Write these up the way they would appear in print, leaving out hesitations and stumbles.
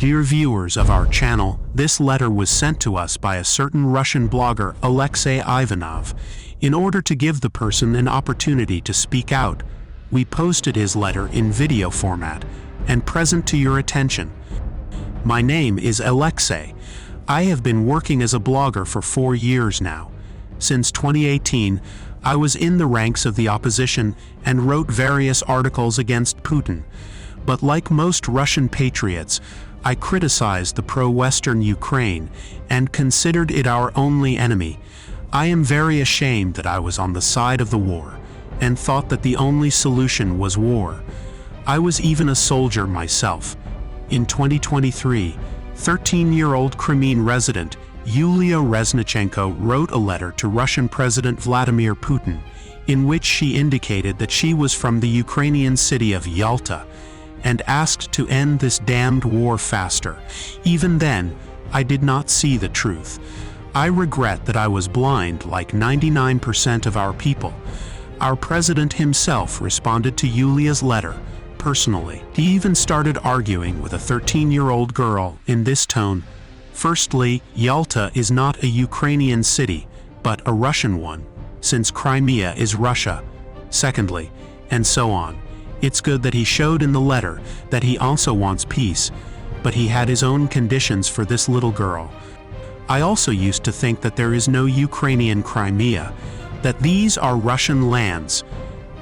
Dear viewers of our channel, this letter was sent to us by a certain Russian blogger, Alexei Ivanov. In order to give the person an opportunity to speak out, we posted his letter in video format and present to your attention. My name is Alexei. I have been working as a blogger for 4 years now. Since 2018, I was in the ranks of the opposition and wrote various articles against Putin. But like most Russian patriots, I criticized the pro-Western Ukraine and considered it our only enemy. I am very ashamed that I was on the side of the war and thought that the only solution was war. I was even a soldier myself. In 2023, 13-year-old Crimean resident Yulia Reznichenko wrote a letter to Russian President Vladimir Putin, in which she indicated that she was from the Ukrainian city of Yalta, and asked to end this damned war faster. Even then, I did not see the truth. I regret that I was blind like 99% of our people. Our president himself responded to Yulia's letter personally. He even started arguing with a 13-year-old girl in this tone. Firstly, Yalta is not a Ukrainian city, but a Russian one, since Crimea is Russia. Secondly, and so on. It's good that he showed in the letter that he also wants peace, but he had his own conditions for this little girl. I also used to think that there is no Ukrainian Crimea, that these are Russian lands.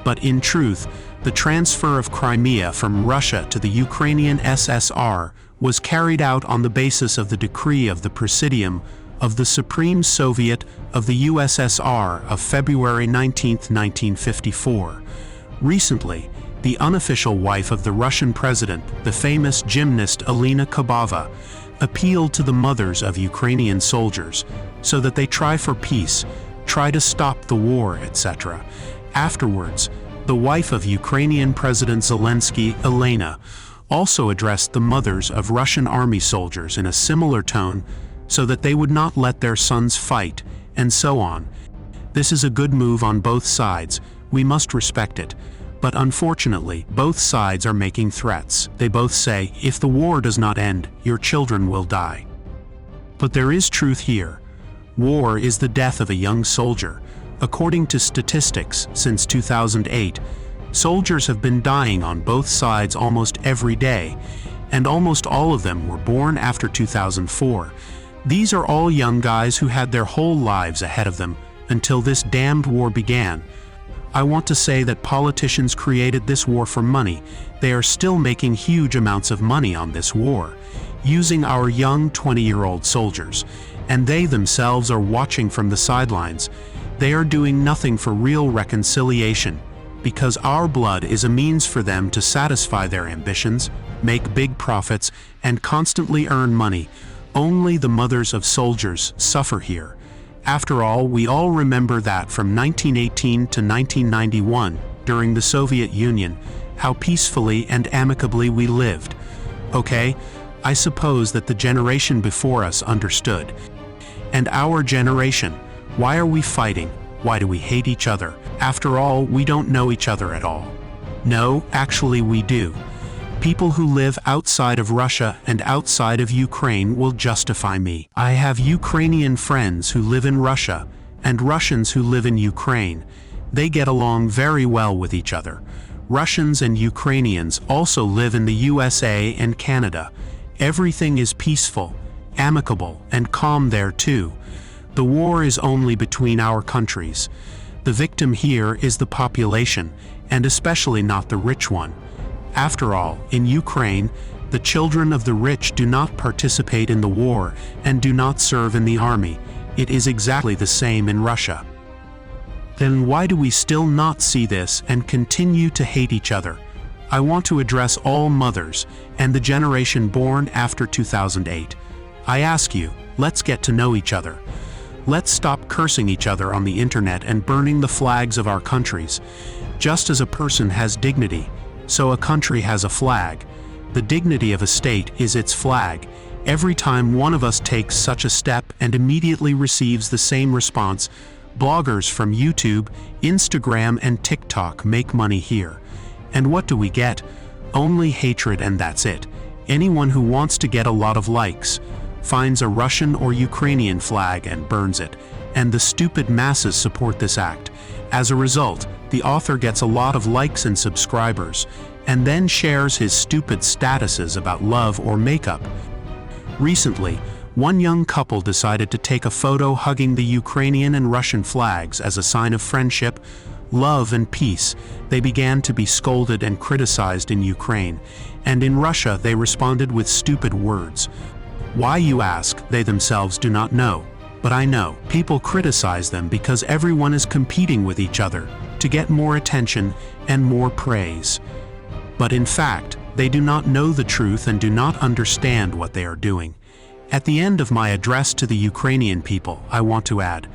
But in truth, the transfer of Crimea from Russia to the Ukrainian SSR was carried out on the basis of the decree of the Presidium of the Supreme Soviet of the USSR of February 19, 1954. Recently, the unofficial wife of the Russian president, the famous gymnast Alina Kabava, appealed to the mothers of Ukrainian soldiers so that they try for peace, try to stop the war, etc. Afterwards, the wife of Ukrainian President Zelensky, Elena, also addressed the mothers of Russian army soldiers in a similar tone so that they would not let their sons fight, and so on. This is a good move on both sides. We must respect it. But unfortunately, both sides are making threats. They both say, if the war does not end, your children will die. But there is truth here. War is the death of a young soldier. According to statistics, since 2008, soldiers have been dying on both sides almost every day, and almost all of them were born after 2004. These are all young guys who had their whole lives ahead of them until this damned war began. I want to say that politicians created this war for money. They are still making huge amounts of money on this war, using our young 20-year-old soldiers, and they themselves are watching from the sidelines. They are doing nothing for real reconciliation, because our blood is a means for them to satisfy their ambitions, make big profits, and constantly earn money. Only the mothers of soldiers suffer here. After all, we all remember that from 1918 to 1991, during the Soviet Union, how peacefully and amicably we lived. Okay, I suppose that the generation before us understood. And our generation, why are we fighting? Why do we hate each other? After all, we don't know each other at all. No, actually we do. People who live outside of Russia and outside of Ukraine will justify me. I have Ukrainian friends who live in Russia and Russians who live in Ukraine. They get along very well with each other. Russians and Ukrainians also live in the USA and Canada. Everything is peaceful, amicable, and calm there too. The war is only between our countries. The victim here is the population, and especially not the rich one. After all, in Ukraine, the children of the rich do not participate in the war and do not serve in the army. It is exactly the same in Russia. Then why do we still not see this and continue to hate each other? I want to address all mothers and the generation born after 2008. I ask you, let's get to know each other. Let's stop cursing each other on the internet and burning the flags of our countries. Just as a person has dignity, so a country has a flag. The dignity of a state is its flag. Every time one of us takes such a step and immediately receives the same response, bloggers from YouTube, Instagram, and TikTok make money here. And what do we get? Only hatred, and that's it. Anyone who wants to get a lot of likes finds a Russian or Ukrainian flag and burns it, and the stupid masses support this act. As a result, the author gets a lot of likes and subscribers, and then shares his stupid statuses about love or makeup. Recently, one young couple decided to take a photo hugging the Ukrainian and Russian flags as a sign of friendship, love, and peace. They began to be scolded and criticized in Ukraine, and in Russia they responded with stupid words. Why, you ask? They themselves do not know. But I know. People criticize them because everyone is competing with each other to get more attention and more praise. But in fact, they do not know the truth and do not understand what they are doing. At the end of my address to the Ukrainian people, I want to add,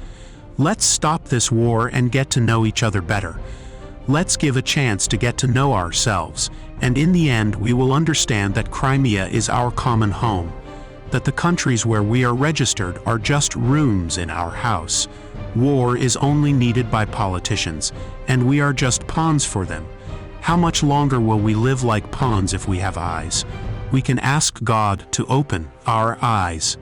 let's stop this war and get to know each other better. Let's give a chance to get to know ourselves, and in the end we will understand that Crimea is our common home, that the countries where we are registered are just rooms in our house. War is only needed by politicians, and we are just pawns for them. How much longer will we live like pawns if we have eyes? We can ask God to open our eyes.